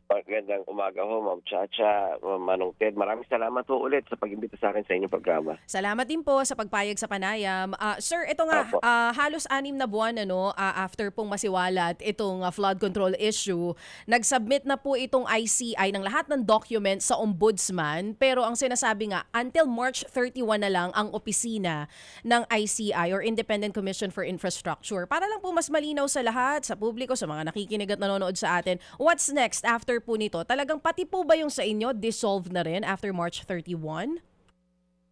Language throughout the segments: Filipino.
Magandang umaga ho, Ma'am Chacha, Ma'am Manong Ted. Maraming salamat ho ulit sa pag-imbita sa akin sa inyong programa. Salamat din po sa pagpayag sa panayam. Sir, ito nga, Opo. halos 6 na buwan after pong masiwalat itong flood control issue, nag-submit na po itong ICI ng lahat ng documents sa Ombudsman, pero ang sinasabi nga, until March 31 na lang ang opisina ng ICI or Independent Commission for Infrastructure. Para lang po mas malinaw sa lahat, sa publiko, sa mga nakikinig at nanonood sa atin, what's next after po nito? Talagang pati po ba yung sa inyo, dissolved na rin after March 31?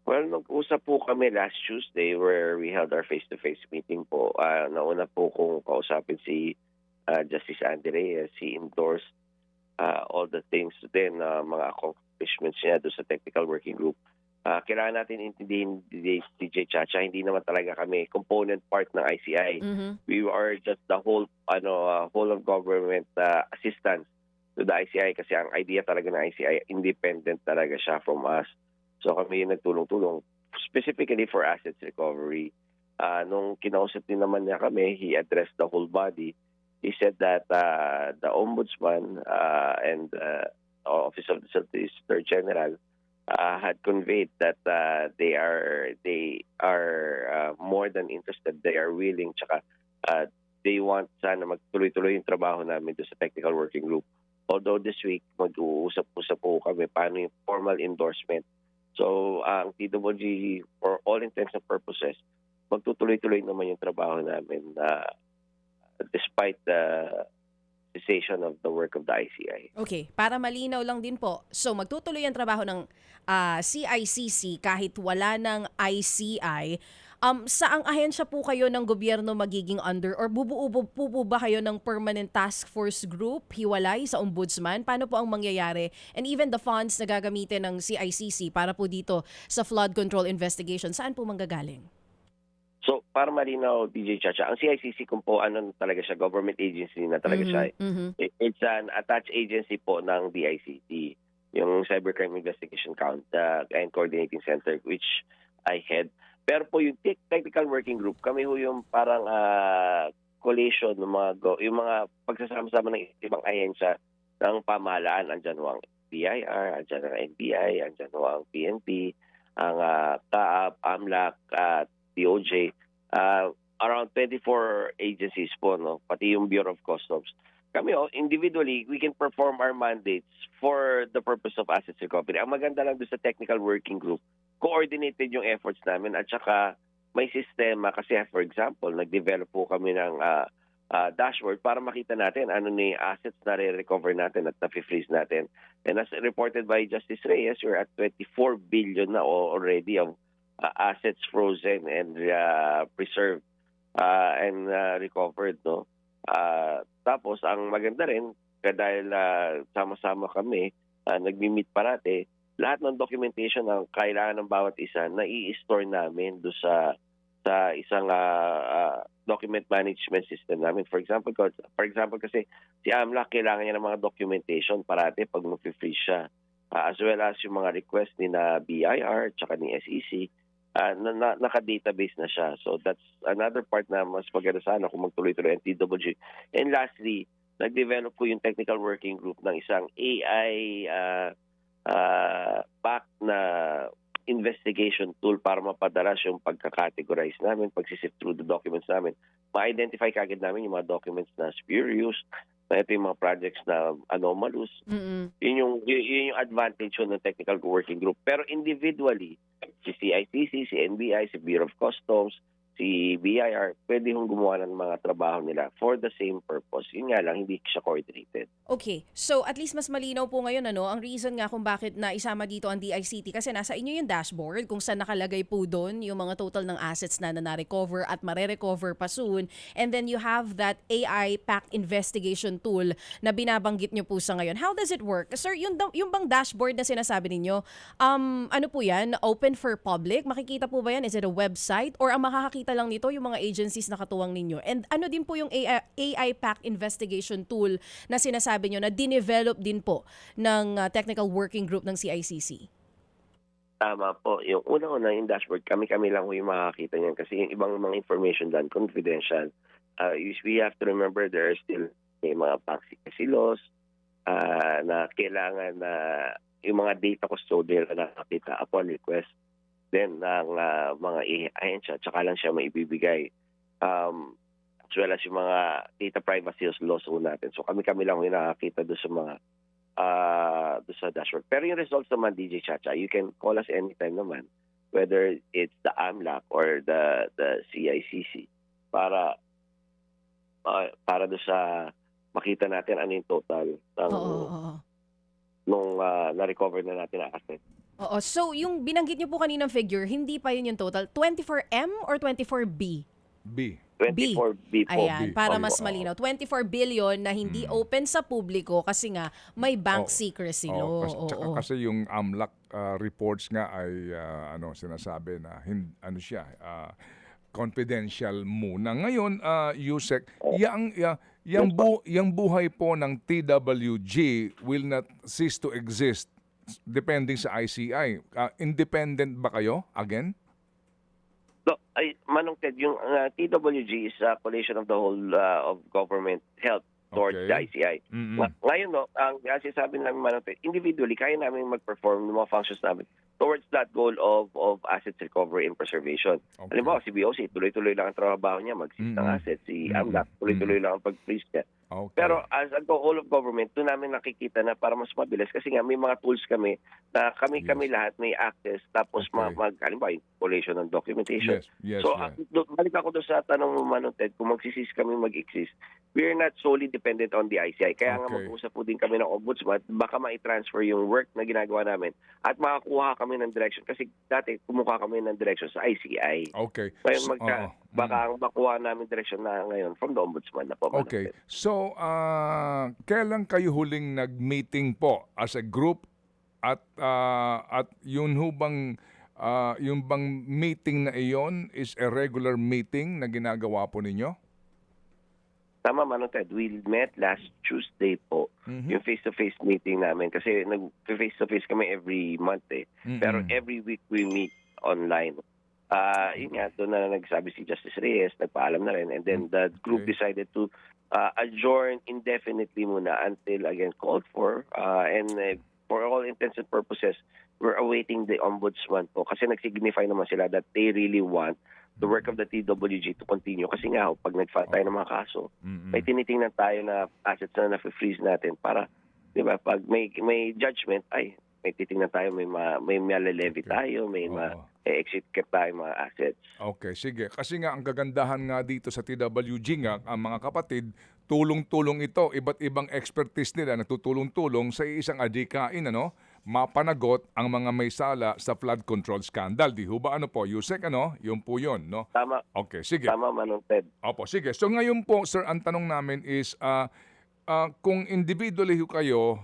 Well, nag-usap po kami last Tuesday where we held our face-to-face meeting po. Nauna po kung kausapin si Justice Andy Reyes. He endorsed all the things din, mga accomplishments niya doon sa technical working group. Kailangan natin intindihin, DJ Chacha, hindi naman talaga kami component part ng ICI. Mhm. We are just the whole of government assistance to the ICI kasi ang idea talaga ng ICI, independent talaga siya from us. So kami yung nagtulong-tulong specifically for assets recovery. Nung kinausap din naman niya kami, he addressed the whole body. He said that the Ombudsman and Office of the Solicitor General had conveyed that they are more than interested. They are willing. Tsaka they want sana magtuloy-tuloy yung trabaho namin doon sa technical working group. Although this week, mag-uusap-usap po kami paano yung formal endorsement. So, ang TWG, for all intents and purposes, magtutuloy-tuloy naman yung trabaho namin despite the cessation of the work of the ICI. Okay, para malinaw lang din po. So magtutuloy ang trabaho ng CICC kahit wala ng ICI. Saang ahensya po kayo ng gobyerno magiging under or bubuo po ba kayo ng permanent task force group, hiwalay sa ombudsman? Paano po ang mangyayari? And even the funds na gagamitin ng CICC para po dito sa flood control investigation, saan po manggagaling? So, para malinaw, DJ Chacha, ang CICC kung po talaga siya, government agency na talaga siya. It's an attached agency po ng DICT, yung Cybercrime Investigation and Coordinating Center, which I head. Pero po yung technical working group, kami ho yung parang collation ng yung mga pagsasama-sama ng ibang ahensya ng pamahalaan. Andyan ho ang BIR, andyan ang NBI, andyan ho ang PNP, ang CAAP, AMLAC, DOJ, around 24 agencies po, no? Pati yung Bureau of Customs. Kami individually, we can perform our mandates for the purpose of assets recovery. Ang maganda lang doon sa technical working group, coordinated yung efforts namin at saka may sistema kasi for example, nag-develop po kami ng dashboard para makita natin ano ni assets na re-recover natin at na-freeze natin. And as reported by Justice Reyes, we're at 24 billion na already of assets frozen and preserved and recovered, no? Tapos ang maganda rin dahil sama-sama kami, nagmi-meet parate, lahat ng documentation ng kailangan ng bawat isa na i-store namin do sa isang document management system namin. For example kasi si AMLAC kailangan niya ng mga documentation parate pag mag-freeze siya. As well as yung mga request ni na BIR tsaka ni SEC, naka-database na siya. So that's another part na mas maganda sana kung magtuloy-tuloy ang TWG. And lastly, nag-develop ko yung technical working group ng isang AI back na investigation tool para mapadalas yung pagka-categorize namin, pag-sift through the documents namin. Ma-identify kagad namin yung mga documents na spurious, na ito yung mga projects na anomalous. Yun yung advantage ng technical working group. Pero individually, si CICC, si NBI, si Bureau of Customs, si BIR, pwede hong gumawa ng mga trabaho nila for the same purpose. Yun nga lang, hindi siya coordinated. Okay, so at least mas malinaw po ngayon ang reason nga kung bakit naisama dito ang DICT kasi nasa inyo yung dashboard kung saan nakalagay po doon yung mga total ng assets na na-recover at mare-recover pa soon, and then you have that AI PAC investigation tool na binabanggit nyo po sa ngayon. How does it work? Sir, yung bang dashboard na sinasabi ninyo, ano po yan? Open for public? Makikita po ba yan? Is it a website? Or ang makakakita lang nito yung mga agencies na katuwang ninyo? And ano din po yung AI PAC investigation tool na sinasabi nyo na dinevelop din po ng technical working group ng CICC? Tama po. Yung unang-una yung dashboard, kami-kami lang yung makakita niyan kasi yung ibang mga information dyan, confidential. We have to remember there are still may mga PAC laws, na kailangan na yung mga data custodial na nakakita upon request din ng mga ahensya, tsaka lang siya maibibigay. As well as yung mga data privacy laws natin. So kami-kami lang yung nakakita doon sa mga doon sa dashboard. Pero yung results naman, DJ Chacha, you can call us anytime naman, whether it's the AMLAC or the CICC, para doon sa makita natin ano yung total ng nung na-recover na natin na asset. Oo. So, yung binanggit niyo po kaninang figure, hindi pa yun yung total. 24M or 24B? B. 24B po. Ayan, para mas Oo. malinaw. 24 billion na hindi open sa publiko kasi nga may bank secrecy law. Kasi yung AMLAC reports nga ay sinasabi na ano siya, confidential muna. Ngayon, Yusek, yung buhay po ng TWG will not cease to exist depending sa ICI. Independent ba kayo again? So, Manong Ted, yung TWG is a collation of the whole of government health towards the ICI. Ngayon, ang sinasabi namin, Manong Ted, individually, kaya namin mag-perform ng mga functions namin towards that goal of assets recovery and preservation. Halimbawa, si BOC, tuloy-tuloy lang ang trabaho niya, mag-seize ng assets. Si AMLAC, tuloy-tuloy lang ang pag-freeze niya. Okay. Pero as a whole of government, doon namin nakikita na para mas mabilis kasi nga may mga tools kami na kami lahat may access tapos halimbawa collation ng documentation. So balik ako doon sa tanong mo, Manong Ted, kung magsisis kami mag-exist, we're not solely dependent on the ICI. Kaya nga mag-usap po din kami ng ombudsman, baka ma-transfer yung work na ginagawa namin at makakuha kami ng direction kasi dati kumuha kami ng direction sa ICI. Okay. Ngayon baka ang makuha namin direction na ngayon from the ombudsman na po. Okay. So, kailan kayo huling nag-meeting po as a group at yun bang yung bang meeting na iyon is a regular meeting na ginagawa po ninyo? Tama, Manong Ted. We met last Tuesday po, yung face-to-face meeting namin. Kasi nag-face-to-face kami every month eh. Pero every week we meet online. Yun nga, doon na nagsabi si Justice Reyes, nagpaalam na rin. And then the group decided to adjourn indefinitely muna until again called for. And for all intents and purposes, we're awaiting the ombudsman po. Kasi nag-signify naman sila that they really want the work of the TWG to continue. Kasi nga, pag nag-file tayo ng mga kaso, may tinitingnan tayo na assets na na-freeze natin para, di ba, pag may judgment, may titingnan tayo, may malelevy tayo, may exit cap tayo mga assets. Okay, sige. Kasi nga, ang kagandahan nga dito sa TWG nga, ang mga kapatid, tulong-tulong ito. Iba't ibang expertise nila natutulong-tulong sa isang adikain, mapanagot ang mga may sala sa flood control scandal. Di ho ba po, Yusek, Yun po yun, no? Tama. Okay, sige. Tama, Manong Ted. Opo, sige. So ngayon po, sir, ang tanong namin is, kung individually kayo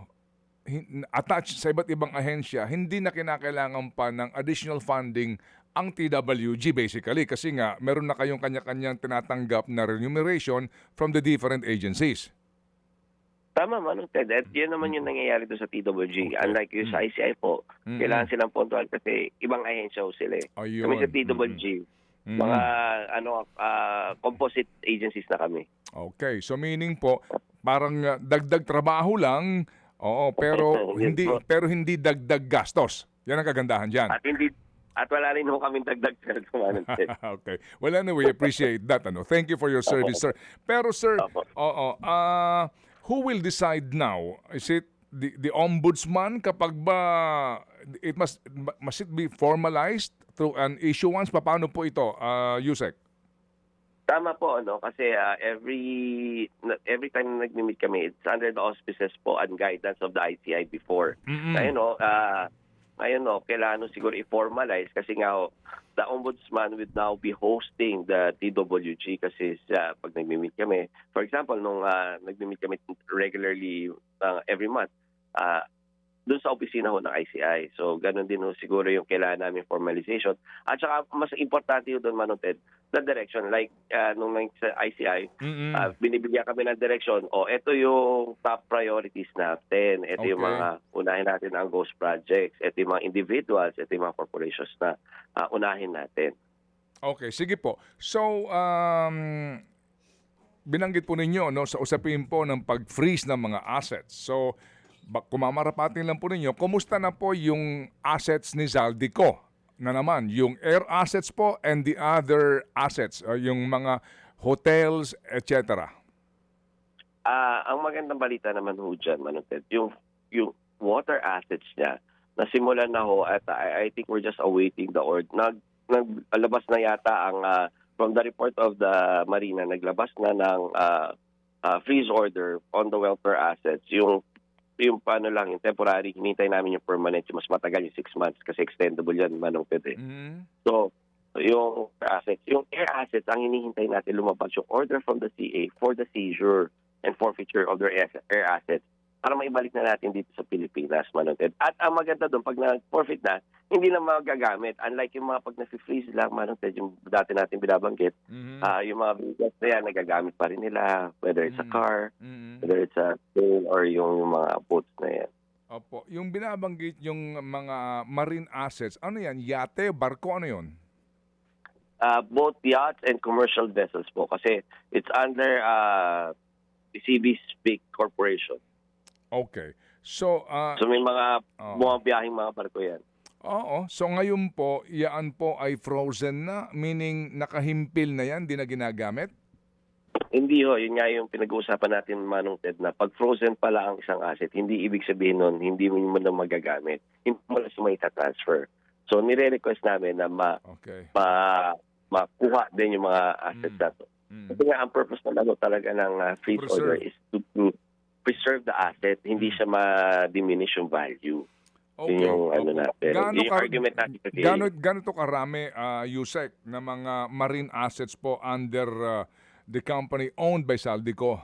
attached sa iba't ibang ahensya, hindi na kinakailangan pa ng additional funding ang TWG basically kasi nga meron na kayong kanya-kanyang tinatanggap na remuneration from the different agencies. Tama, Manong Ted. At yan naman yung nangyayari doon sa TWG. Unlike yung sa ICI po, kailangan silang puntual kasi ibang ahensya sila eh. Kami sa TWG, mga composite agencies na kami. Okay, so meaning po, parang dagdag trabaho lang, pero hindi dagdag gastos. Yan ang kagandahan diyan. At wala rin ho kaming dagdag sweldo, Manong Ted. Okay. Well, anyway, appreciate that. Thank you for your service, sir. Pero sir, who will decide now? Is it the ombudsman kapag ba must it be formalized through an issuance? Paano po ito, Yusek? Tama po, kasi every time na nag-meet kami, it's under the auspices po and guidance of the ICI before. Ngayon, kailangan siguro i-formalize kasi nga the ombudsman would now be hosting the TWG kasi pag nag-meet kami. For example, nung nag-meet kami regularly every month, doon sa opisina ho ng ICI. So, ganun din ho siguro yung kailangan namin formalization. At saka, mas importante doon, Manong Ted, the direction. Like, nung sa ICI, binibigyan kami ng direction. Ito yung top priorities natin. Ito yung mga unahin natin ang ghost projects. Ito yung mga individuals. Ito yung mga corporations na unahin natin. Okay, sige po. So, binanggit po ninyo no, sa usapin po ng pag-freeze ng mga assets. So, kumamarapatin lang po ninyo, kumusta na po yung assets ni Zaldico na naman? Yung air assets po and the other assets, yung mga hotels, etc. Ang magandang balita naman ho dyan, Manong Ted, yung water assets niya, nasimulan na ho at I think we're just awaiting the order. Naglabas na yata ang, from the report of the Marina, naglabas na ng freeze order on the welfare assets. Yung paano lang, yung temporary, hinintay namin yung permanent, yung mas matagal yung 6 months kasi extendable yan, Manong Ted. So, yung assets, yung air assets, ang hinihintay natin lumabas yung order from the CA for the seizure and forfeiture of their air assets para maibalik na natin dito sa Pilipinas, Manong Ted. At ang maganda doon, pag na-forfeit na, hindi na magagamit. Unlike yung mga pag na-freeze lang, Manong Ted, yung dati natin binabanggit, yung mga bigas na yan, nagagamit pa rin nila, whether it's a car, whether it's a plane, or yung mga boats na yan. Opo. Yung binabanggit yung mga marine assets, ano yan? Yate, barko, ano yun? Both yachts and commercial vessels po kasi it's under CB Speak Corporation. Okay. So, So may mga bumabiyahing mga barko yan. oo. So ngayon po, yaan po ay frozen na, meaning nakahimpil na yan, di na ginagamit? Hindi ho, yun nga yung pinag-uusapan natin, Manong Ted, na pag frozen pala ang isang asset, hindi ibig sabihin nun, hindi mo na magagamit. Hindi mo na may transfer. So nire-request namin na makuha din yung mga assets na to. Kasi nga, ang purpose talaga ng freeze order is to preserve the asset, hindi siya ma-diminish yung value. Okay. Yung ano natin. Yung argument natin kasi. Gano'n to karami, Yusek, na mga marine assets po under the company owned by Zaldico?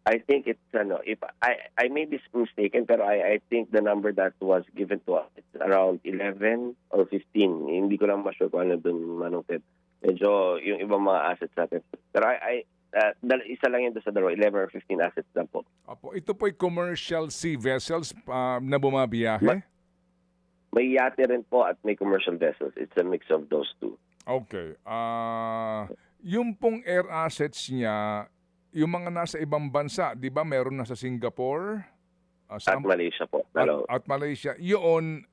I think it's, if I may be mistaken, pero I think the number that was given to us, it's around 11 or 15. Hindi ko lang ma-sure kung ano doon, Manong Ted. Medyo yung ibang mga assets natin. Pero isa lang yun doon sa dalawa, 11 or 15 assets lang po. Opo, ito po'y commercial sea vessels na bumabiyahe? May yate rin po at may commercial vessels. It's a mix of those two. Okay. Yung pong air assets niya, yung mga nasa ibang bansa, di ba meron na sa Singapore? At Malaysia po. At Malaysia. Yun,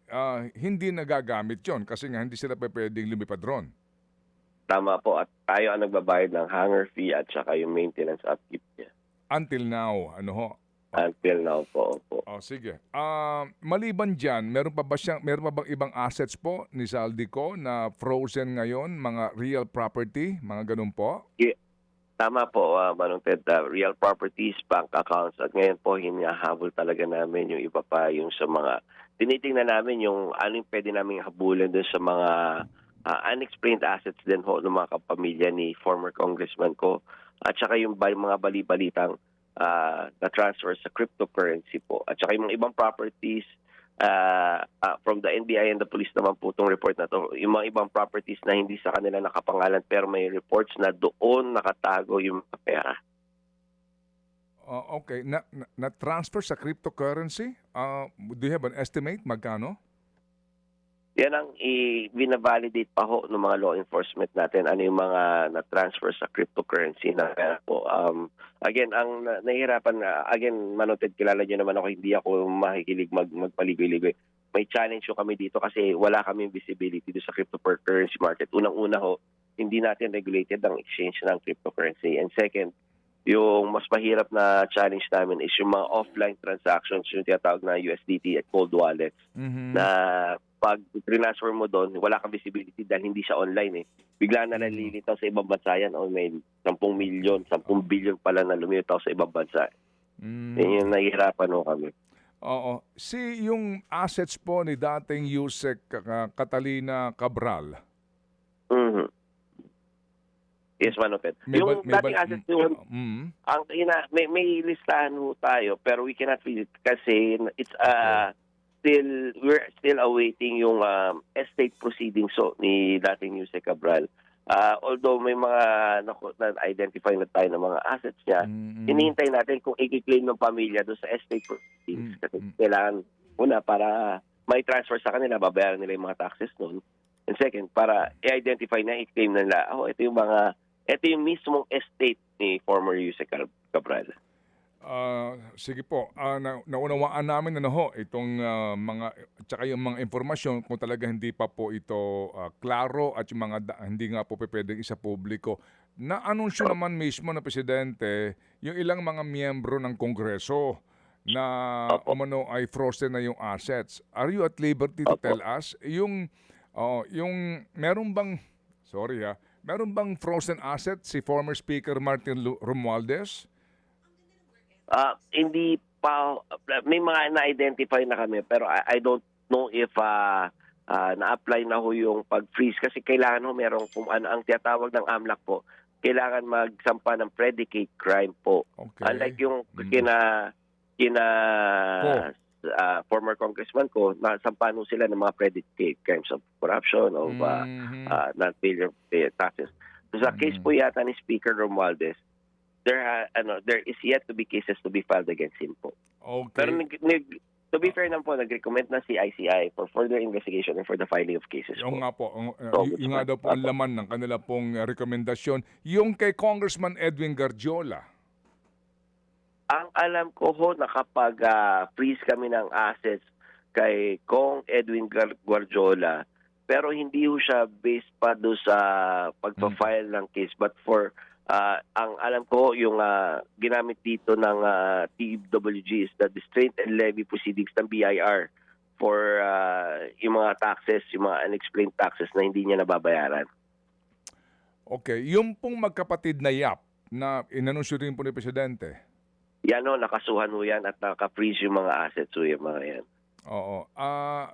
hindi nagagamit yon kasi nga hindi sila pwedeng lumipad ron. Tama po. At tayo ang nagbabayad ng hangar fee at saka yung maintenance upkeep niya. Until now, ano ho? Until now po. Sige. Maliban dyan, meron pa bang ibang assets po ni Zaldico na frozen ngayon? Mga real property? Mga ganun po? Yeah. Tama po, Manong Ted, real properties, bank accounts, at ngayon po hinahabol talaga namin yung iba pa, yung sa mga, tinitingnan namin yung ano yung pwede namin habulin doon sa mga unexplained assets din ho ng mga kapamilya ni former congressman ko, at saka yung mga bali-balitang na-transfer sa cryptocurrency po, at saka yung mga ibang properties, from the NBI and the police naman po itong report na to, yung mga ibang properties na hindi sa kanila nakapangalan pero may reports na doon nakatago yung pera. Okay. Na-transfer sa cryptocurrency? Do you have an estimate? Magkano? Yan ang binavalidate pa ho ng mga law enforcement natin, ano yung mga na-transfer sa cryptocurrency na pera po. Again, ang nahihirapan, Manong Ted, kilala niyo naman ako, hindi ako makikilig magpaligoy-ligoy. May challenge ho kami dito kasi wala kaming visibility dito sa cryptocurrency market. Unang-una ho, hindi natin regulated ang exchange ng cryptocurrency. And second, yung mas mahirap na challenge namin is yung mga offline transactions, yung tinatawag na USDT at cold wallets, na pag transfer mo doon, wala kang visibility dahil hindi siya online eh. Bigla na nalilitaw sa ibang bansa yan. May 10 milyon, 10 billion pala na lumitaw sa ibang bansa. Yan yung nahihirapan ho kami. Oo. Yung assets po ni dating Yusek Catalina Cabral. Yes, Manong Ted. Yung dating assets yun, may listahan ho tayo pero we cannot read it kasi it's we're still awaiting yung estate proceedings ni dating Yusek Cabral. Although may mga na-identify na tayo ng mga assets niya, hinihintay natin kung i-claim ng pamilya doon sa estate proceedings. Kasi kailangan una para may transfer sa kanila, babayaran nila yung mga taxes noon. And second, para i-identify na, i-claim nila, ito yung mismong estate ni former Yusek Cabral. Sige po, naunawaan namin itong mga, tsaka yung mga informasyon kung talaga hindi pa po ito klaro at yung mga hindi nga po pwedeng isa publiko. Na-anunsyo naman mismo na Presidente yung ilang mga miyembro ng Kongreso na Opo. umano ay frozen na yung assets. Are you at liberty to Opo. tell us yung meron bang frozen asset si former Speaker Martin Romualdez? Hindi pa, may mga na-identify na kami, pero I don't know if na-apply na ho yung pag-freeze kasi kailangan ho merong kung ano ang tinatawag ng AMLAC po, kailangan magsampa ng predicate crime po. Okay. Unlike yung kina former congressman ko, nasampa ho sila ng mga predicate crimes of corruption, of non-failure of taxes. So, sa case po yata ni Speaker Romualdez, there is yet to be cases to be filed against him po. Okay. Pero to be fair naman po, nag-recommend na si ICI for further investigation and for the filing of cases po. Yung nga po, yung nga daw po ang laman ng kanila pong rekomendasyon. Yung kay Congressman Edwin Garjola. Ang alam ko ho na kapag freeze kami ng assets kay Kong Edwin Garjola, pero hindi ho siya based pa do sa pagpa-file ng case, but for ang alam ko yung ginamit dito ng TWG is the Distraint and Levy Proceedings ng BIR for yung mga taxes, yung mga unexplained taxes na hindi niya nababayaran. Okay, yung pong magkapatid na YAP na inanunsyo rin po ni Presidente. Yan o, nakasuhan ho yan at naka-freeze yung mga assets ho yung mga yan. Oo.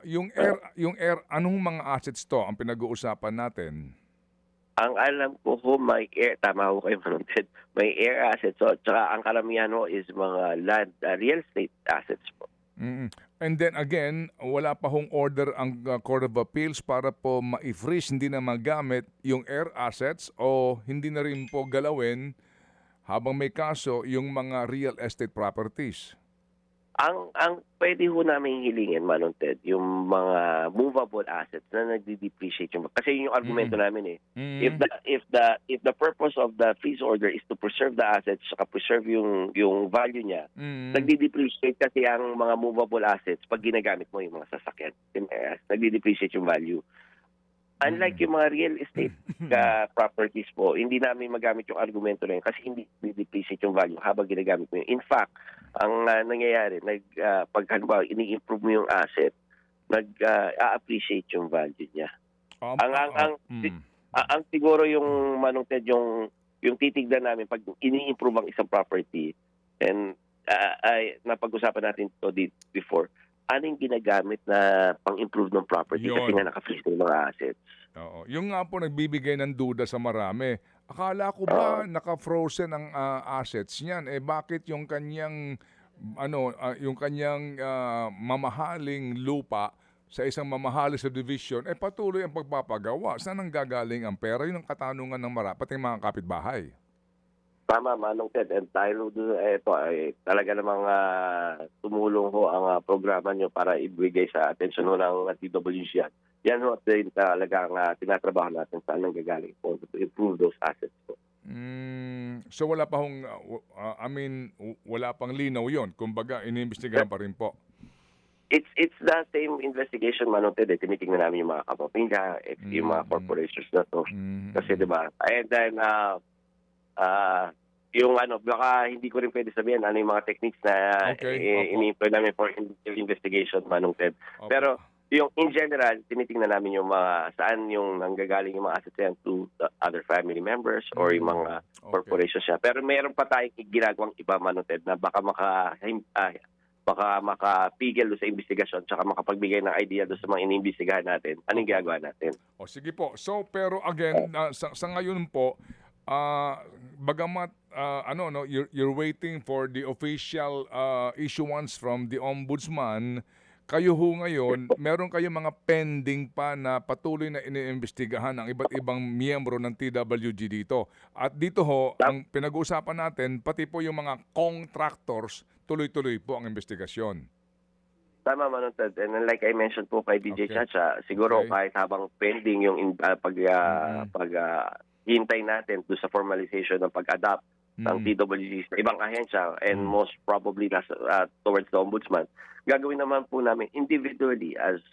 Yung air, anong mga assets to ang pinag-uusapan natin? Ang alam ko ho, may air, tama ho kayo manunted, may air assets. So, tsaka ang karamihan ho is mga land, real estate assets po. Mm-mm. And then again, wala pa hong order ang Court of Appeals para po ma-freeze, hindi na magamit yung air assets o hindi na rin po galawin habang may kaso yung mga real estate properties. Ang pwede ho namin hilingin, Manong yung mga movable assets na nagde-depreciate yung kasi yun yung argumento namin eh. If the purpose of the freeze order is to preserve the assets saka preserve yung value niya, nagde-depreciate kasi ang mga movable assets pag ginagamit mo yung mga sasakyan, nagde-depreciate yung value. Unlike yung mga real estate properties po, hindi namin magamit yung argumento na yun kasi hindi depreciate yung value habang ginagamit mo yun. In fact, ang nangyayari, pag halimbawa, ini-improve mo yung asset, nag-appreciate yung value niya. Ang siguro yung Manong Ted, yung titignan namin pag ini-improve ang isang property, and napag-usapan natin to before, anong ginagamit na pang-improve ng property kasi nga naka-freeze ng mga assets. Oo. Yung nga po nagbibigay ng duda sa marami. Akala ko ba naka-frozen ang assets niyan? Eh bakit yung kanyang mamahaling lupa sa isang mamahaling subdivision patuloy ang pagpapagawa? Saan ang gagaling ang pera? Yun ang katanungan ng pati mga kapitbahay. Tama, Manong Ted. And tayo ito ay talaga namang tumulong ho ang programa nyo para ibigay sa atensyon ho ng TWG. Yan ho talagang tinatrabaho natin saan ang gagaling po to improve those assets po. So wala pa hong, wala pang linaw yon. Kumbaga, iniimbestigahan pa rin po. It's the same investigation, Manong Ted. Tinitingnan namin yung mga kapamilya, yung mga corporations na to. Kasi diba, and then yung baka hindi ko rin pwede sabihin ano yung mga techniques na ini-employ namin for investigation, Manong Ted. Okay. Pero yung in general, tinitingnan namin yung mga saan yung nanggagaling yung mga assets yan to the other family members or yung mga corporations siya. Pero mayroon pa tayong ginagawang iba, Manong Ted, na baka makapigil sa investigasyon tsaka makapagbigay ng idea doon sa mga iniimbestigahan natin. Anong ginagawa natin? O sige po. So pero again, sa ngayon po, bagamat you're waiting for the official issuance from the ombudsman, kayo ho ngayon, meron kayong mga pending pa na patuloy na iniimbestigahan ng iba't ibang miyembro ng TWG dito. At dito ho, ang pinag-uusapan natin, pati po yung mga contractors, tuloy-tuloy po ang investigasyon. Tama, Manong Ted. And like I mentioned po kay DJ Chacha, siguro kahit habang pending yung hintay natin doon sa formalization ng pag-adapt ng TWG sa ibang ahensya and most probably towards the Ombudsman, gagawin naman po namin individually as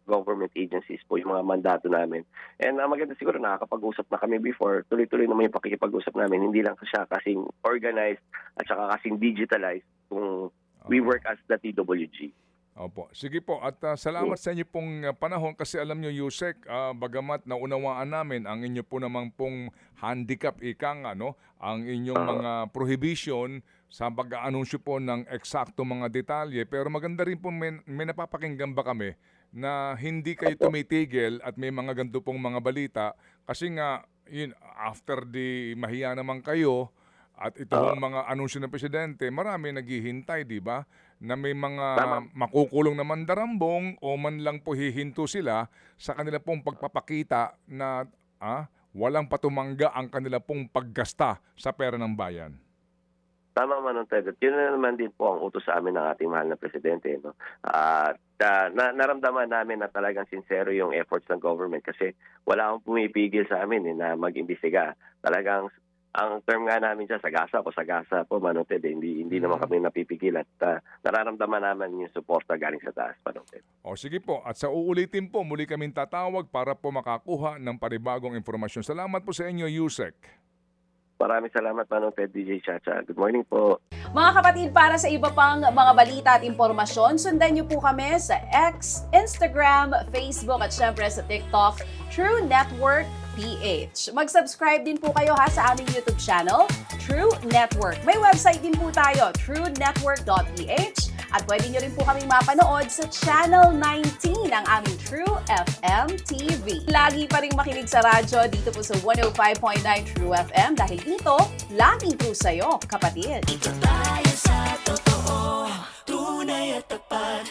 government agencies po yung mga mandato namin. And maganda siguro nakakapag-usap na kami before, tuloy-tuloy naman yung pakikipag-usap namin, hindi lang siya kasing organized at saka kasing digitalized kung we work as the TWG. Opo. Sige po at salamat sa inyo pong panahon kasi alam nyo Yusek, bagamat naunawaan namin ang inyo po namang pong handicap ang inyong mga prohibition sa pag-aanunsyo po ng eksakto mga detalye, pero maganda rin po may napapakinggan ba kami na hindi kayo tumitigil at may mga ganito pong mga balita kasi nga after the mahiya naman kayo at itong mga anunsyo ng presidente, marami naghihintay, di ba? Na may mga makukulong na mandarambong o man lang po hihinto sila sa kanila pong pagpapakita na walang patumangga ang kanila pong paggasta sa pera ng bayan. Tama man, Ted. Yun na naman din po ang utos sa amin ng ating mahal na presidente. No? Naramdaman namin na talagang sincero yung efforts ng government kasi wala akong pumipigil sa amin na mag-imbestiga. Talagang ang term nga namin siya, sagasa po, Manoted. Hindi naman kami napipigil at nararamdaman naman yung suporta galing sa taas, Manoted. O sige po, at sa uulitin po, muli kaming tatawag para po makakuha ng panibagong informasyon. Salamat po sa inyo, Yusek. Maraming salamat, Manoted, DJ Chacha. Good morning po. Mga kapatid, para sa iba pang mga balita at impormasyon, sundan niyo po kami sa X, Instagram, Facebook at syempre sa TikTok, True Network PH. Mag-subscribe din po kayo sa aming YouTube channel, True Network. May website din po tayo, truenetwork.ph at pwede nyo rin po kaming mapanood sa Channel 19 ng aming True FM TV. Lagi pa rin makinig sa radyo dito po sa 105.9 True FM dahil dito, laging true sa'yo, kapatid. Dito tayo sa totoo, tunay at tapat.